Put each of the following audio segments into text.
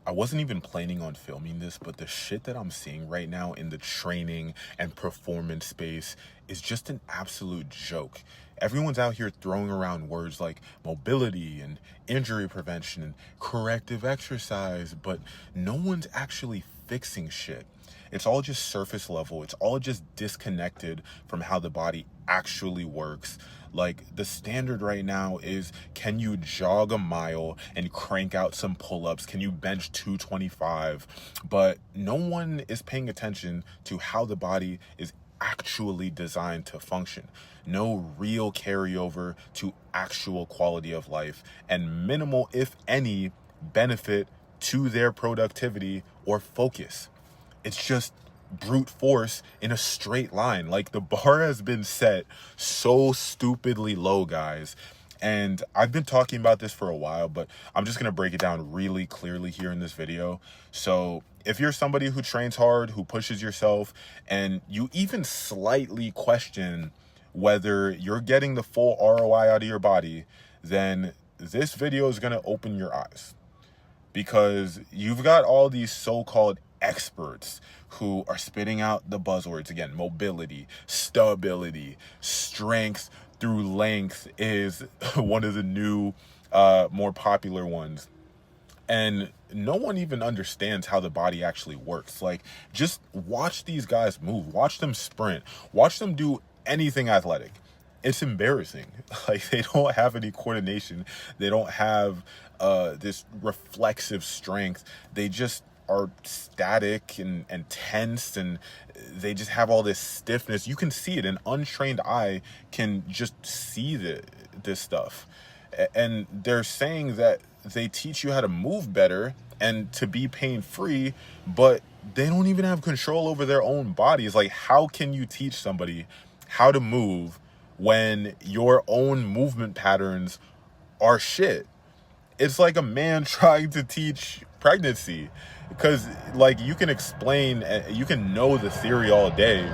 I wasn't even planning on filming this, but the shit that I'm seeing right now in the training and performance space is just an absolute joke. Everyone's out here throwing around words like mobility and injury prevention and corrective exercise, but no one's actually fixing shit. It's all just surface level. It's all just disconnected from how the body actually works. Like, the standard right now is, can you jog a mile and crank out some pull-ups? Can you bench 225? But no one is paying attention to how the body is actually designed to function. No real carryover to actual quality of life, and minimal, if any, benefit to their productivity or focus. It's just brute force in a straight line. Like, the bar has been set so stupidly low, guys. And I've been talking about this for a while, but I'm just going to break it down really clearly here in this video. So if you're somebody who trains hard, who pushes yourself, and you even slightly question whether you're getting the full ROI out of your body, then this video is going to open your eyes. Because you've got all these so-called experts who are spitting out the buzzwords again: mobility, stability, strength through length is one of the new, more popular ones. And no one even understands how the body actually works. Like, just watch these guys move, watch them sprint, watch them do anything athletic. It's embarrassing. Like, they don't have any coordination. They don't have this reflexive strength. They just are static and tense, and they just have all this stiffness. You can see it. An untrained eye can just see this stuff. And they're saying that they teach you how to move better and to be pain-free, but they don't even have control over their own bodies. Like, how can you teach somebody how to move when your own movement patterns are shit? It's like a man trying to teach pregnancy, because, like, you can explain, you can know the theory all day,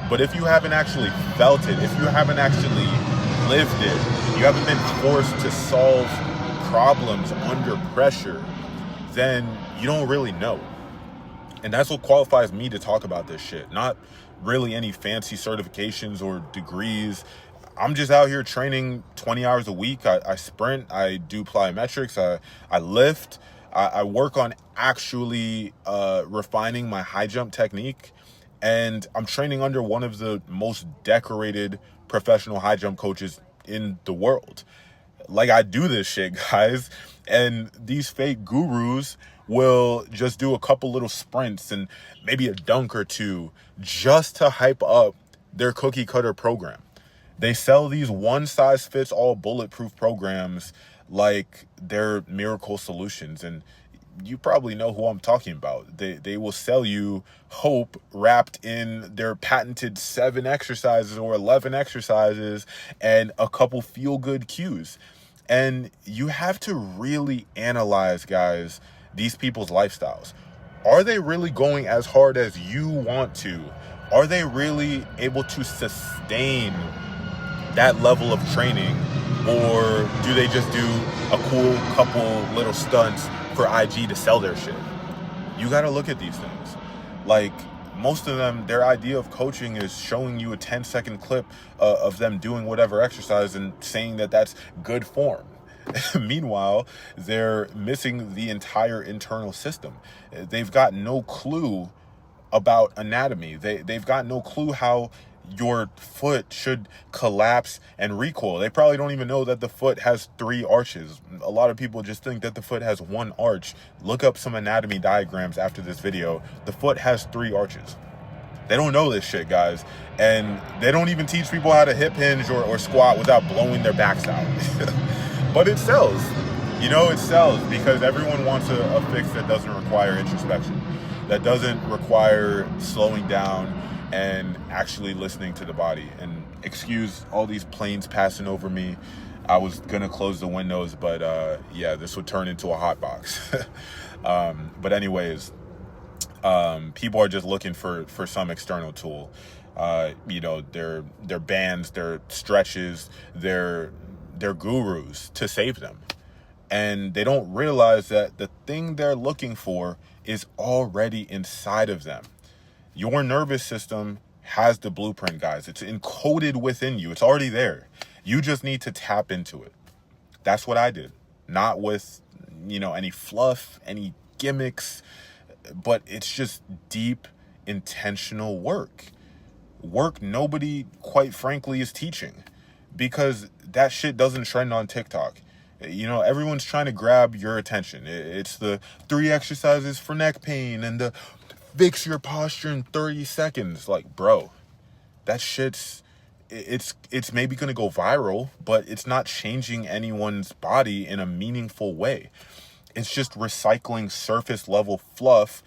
but if you haven't actually felt it, if you haven't actually lived it, you haven't been forced to solve problems under pressure, then you don't really know. And that's what qualifies me to talk about this shit. Not really any fancy certifications or degrees. I'm just out here training 20 hours a week. I sprint, I do plyometrics, I lift, I work on actually refining my high jump technique. And I'm training under one of the most decorated professional high jump coaches in the world. Like, I do this shit, guys. And these fake gurus will just do a couple little sprints and maybe a dunk or two just to hype up their cookie cutter program. They sell these one-size-fits-all bulletproof programs like they're miracle solutions. And you probably know who I'm talking about. They will sell you hope wrapped in their patented 7 exercises or 11 exercises and a couple feel-good cues. And you have to really analyze, guys, these people's lifestyles. Are they really going as hard as you want to? Are they really able to sustain that level of training? Or do they just do a cool couple little stunts for IG to sell their shit? You got to look at these things. Like, most of them, their idea of coaching is showing you a 10-second clip of them doing whatever exercise and saying that that's good form. Meanwhile, they're missing the entire internal system. They've got no clue about anatomy. They've got no clue how your foot should collapse and recoil. They probably don't even know that the foot has 3 arches. A lot of people just think that the foot has 1 arch. Look up some anatomy diagrams after this video. The foot has 3 arches. They don't know this shit, guys. And they don't even teach people how to hip hinge or squat without blowing their backs out. But it sells. You know, it sells because everyone wants a fix that doesn't require introspection, that doesn't require slowing down and actually listening to the body. And excuse all these planes passing over me. I was gonna close the windows, but yeah, this would turn into a hot box. But anyways, people are just looking for some external tool. You know, their bands, their stretches, their gurus to save them. And they don't realize that the thing they're looking for is already inside of them. Your nervous system has the blueprint, guys. It's encoded within you. It's already there. You just need to tap into it. That's what I did. Not with, any fluff, any gimmicks, but it's just deep, intentional work. Work nobody, quite frankly, is teaching, because that shit doesn't trend on TikTok. Everyone's trying to grab your attention. It's the 3 exercises for neck pain and the fix your posture in 30 seconds. Like, bro, that shit's, it's maybe going to go viral, but it's not changing anyone's body in a meaningful way. It's just recycling surface level fluff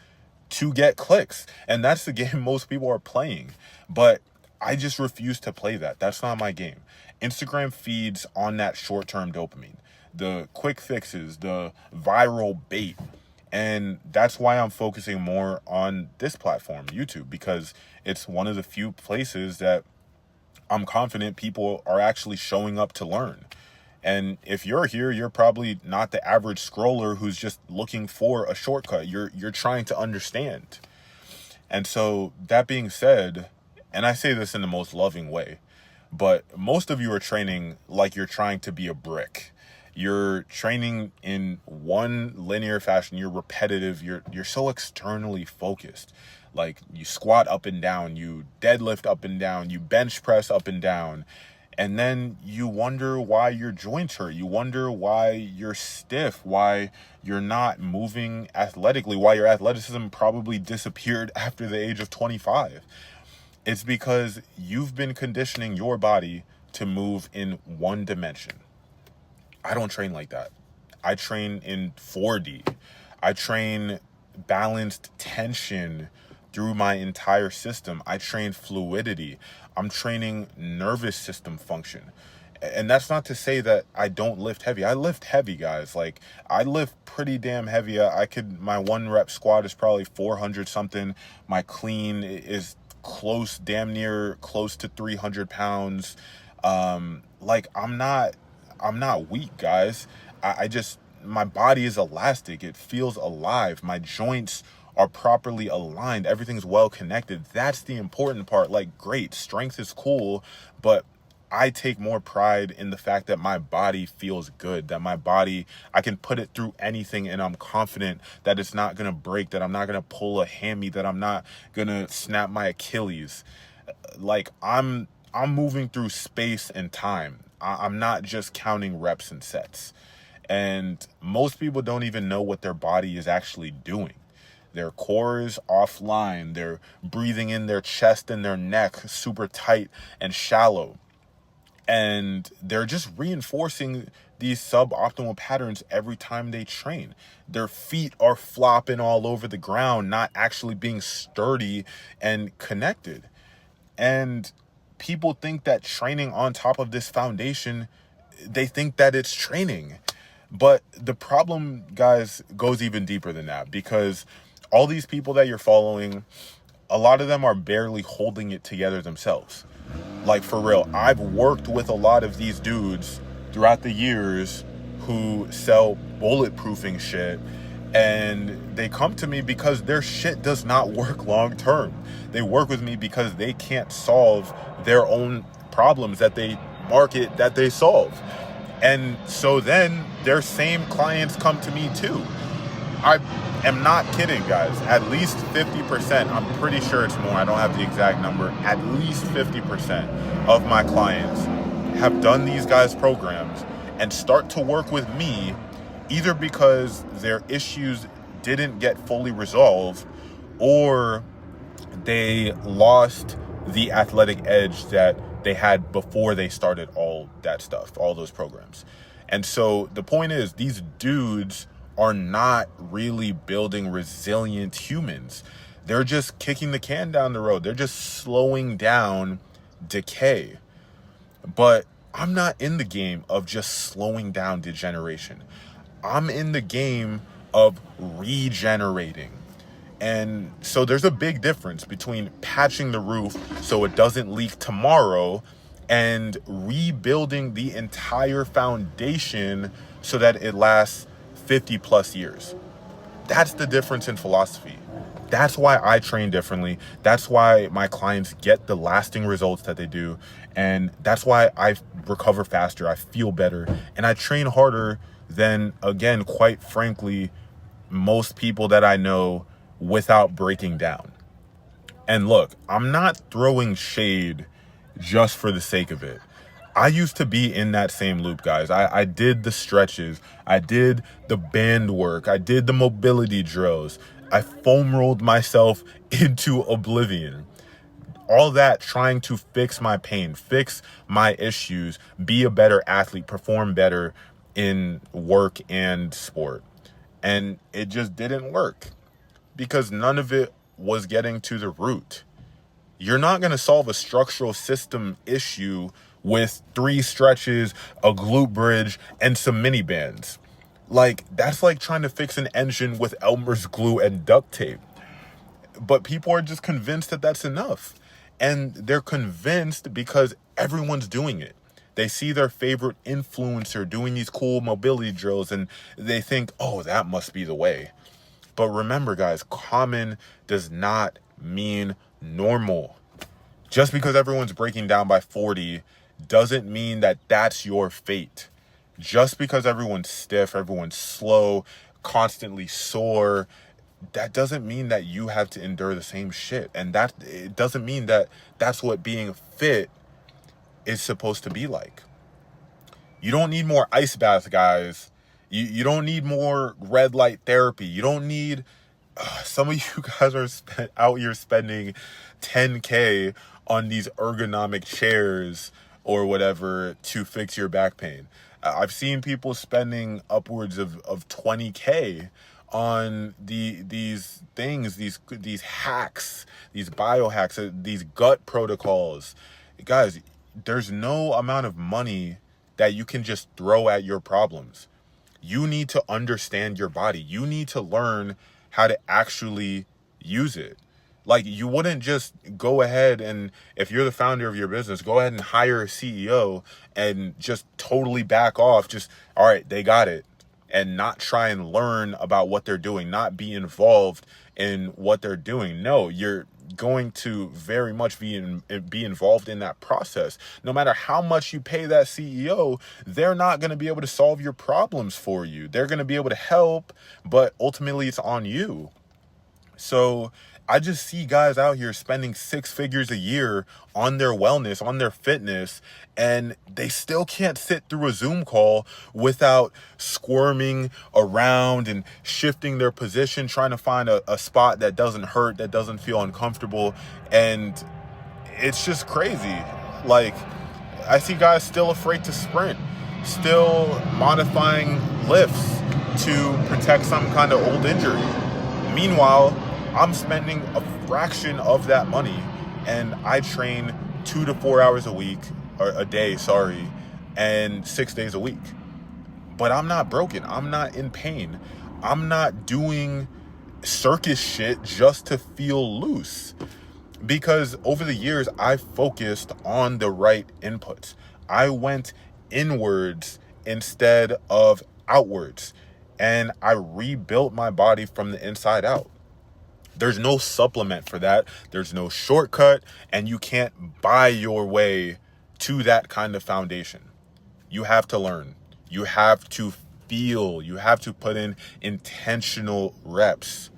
to get clicks. And that's the game most people are playing. But I just refuse to play that. That's not my game. Instagram feeds on that short-term dopamine, the quick fixes, the viral bait. And that's why I'm focusing more on this platform, YouTube, because it's one of the few places that I'm confident people are actually showing up to learn. And if you're here, you're probably not the average scroller who's just looking for a shortcut. You're trying to understand. And so that being said, and I say this in the most loving way, but most of you are training like you're trying to be a brick. You're training in one linear fashion. You're repetitive. You're so externally focused. Like, you squat up and down, you deadlift up and down, you bench press up and down. And then you wonder why your joints hurt. You wonder why you're stiff, why you're not moving athletically, why your athleticism probably disappeared after the age of 25. It's because you've been conditioning your body to move in one dimension. I don't train like that. I train in 4D. I train balanced tension through my entire system. I train fluidity. I'm training nervous system function. And that's not to say that I don't lift heavy. I lift heavy, guys. Like, I lift pretty damn heavy. My 1 rep squat is probably 400 something. My clean is damn near close to 300 pounds. Like, I'm not weak, guys. My body is elastic. It feels alive. My joints are properly aligned. Everything's well connected. That's the important part. Like, great, strength is cool, but I take more pride in the fact that my body feels good, that my body, I can put it through anything and I'm confident that it's not going to break, that I'm not going to pull a hammy, that I'm not going to snap my Achilles. Like, I'm moving through space and time. I'm not just counting reps and sets. And most people don't even know what their body is actually doing. Their core is offline. They're breathing in their chest and their neck super tight and shallow. And they're just reinforcing these suboptimal patterns every time they train. Their feet are flopping all over the ground, not actually being sturdy and connected. And people think that training on top of this foundation, they think that it's training. But the problem, guys, goes even deeper than that, because all these people that you're following, a lot of them are barely holding it together themselves. Like, for real, I've worked with a lot of these dudes throughout the years who sell bulletproofing shit, and they come to me because their shit does not work long term. They work with me because they can't solve their own problems that they market, that they solve. And so then their same clients come to me too. I am not kidding, guys. At least 50%, I'm pretty sure it's more, I don't have the exact number, at least 50% of my clients have done these guys' programs and start to work with me either because their issues didn't get fully resolved or they lost the athletic edge that they had before they started all that stuff, all those programs. And so the point is, these dudes are not really building resilient humans. They're just kicking the can down the road. They're just slowing down decay. But I'm not in the game of just slowing down degeneration. I'm in the game of regenerating. And so there's a big difference between patching the roof so it doesn't leak tomorrow and rebuilding the entire foundation so that it lasts 50 plus years. That's the difference in philosophy. That's why I train differently. That's why my clients get the lasting results that they do. And that's why I recover faster. I feel better. And I train harder than, again, quite frankly, most people that I know without breaking down. And look, I'm not throwing shade just for the sake of it. I used to be in that same loop, guys. I did the stretches. I did the band work. I did the mobility drills. I foam rolled myself into oblivion. All that trying to fix my pain, fix my issues, be a better athlete, perform better in work and sport. And it just didn't work because none of it was getting to the root. You're not going to solve a structural system issue with 3 stretches, a glute bridge, and some mini bands. Like, that's like trying to fix an engine with Elmer's glue and duct tape. But people are just convinced that that's enough. And they're convinced because everyone's doing it. They see their favorite influencer doing these cool mobility drills and they think, oh, that must be the way. But remember, guys, common does not mean normal. Just because everyone's breaking down by 40 doesn't mean that that's your fate. Just because everyone's stiff, everyone's slow, constantly sore, that doesn't mean that you have to endure the same shit. And that it doesn't mean that that's what being fit is supposed to be like. You don't need more ice baths, guys. You don't need more red light therapy. You don't need... some of you guys are out here spending $10K on these ergonomic chairs or whatever to fix your back pain. I've seen people spending upwards of $20K on these things, these hacks, these biohacks, these gut protocols. Guys, there's no amount of money that you can just throw at your problems. You need to understand your body. You need to learn how to actually use it. Like, you wouldn't just go ahead and, if you're the founder of your business, go ahead and hire a CEO and just totally back off. Just, all right, they got it. And not try and learn about what they're doing, not be involved in what they're doing. No, you're going to very much be involved in that process. No matter how much you pay that CEO, they're not going to be able to solve your problems for you. They're going to be able to help, but ultimately it's on you. So I just see guys out here spending 6 figures a year on their wellness, on their fitness, and they still can't sit through a Zoom call without squirming around and shifting their position, trying to find a spot that doesn't hurt, that doesn't feel uncomfortable. And it's just crazy. Like, I see guys still afraid to sprint, still modifying lifts to protect some kind of old injury. Meanwhile, I'm spending a fraction of that money and I train 2 to 4 hours a day, and 6 days a week. But I'm not broken. I'm not in pain. I'm not doing circus shit just to feel loose. Because over the years, I focused on the right inputs. I went inwards instead of outwards. And I rebuilt my body from the inside out. There's no supplement for that. There's no shortcut, and you can't buy your way to that kind of foundation. You have to learn. You have to feel. You have to put in intentional reps.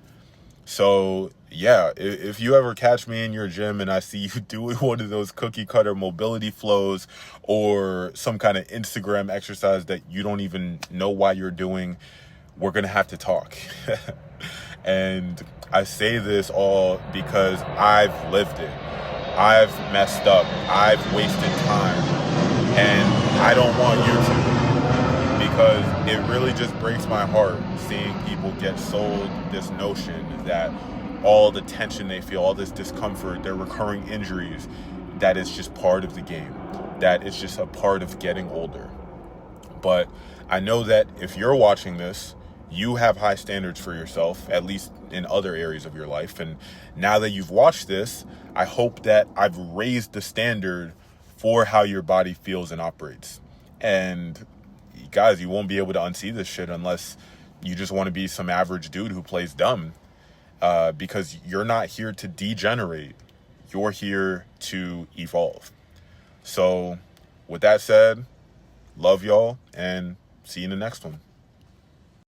So yeah, if you ever catch me in your gym and I see you doing one of those cookie cutter mobility flows or some kind of Instagram exercise that you don't even know why you're doing, we're going to have to talk. And I say this all because I've lived it. I've messed up. I've wasted time. And I don't want you to, because it really just breaks my heart seeing people get sold this notion that all the tension they feel, all this discomfort, their recurring injuries, that it's just part of the game, that it's just a part of getting older. But I know that if you're watching this, you have high standards for yourself, at least in other areas of your life. And now that you've watched this, I hope that I've raised the standard for how your body feels and operates. And guys, you won't be able to unsee this shit unless you just want to be some average dude who plays dumb, because you're not here to degenerate. You're here to evolve. So with that said, love y'all and see you in the next one.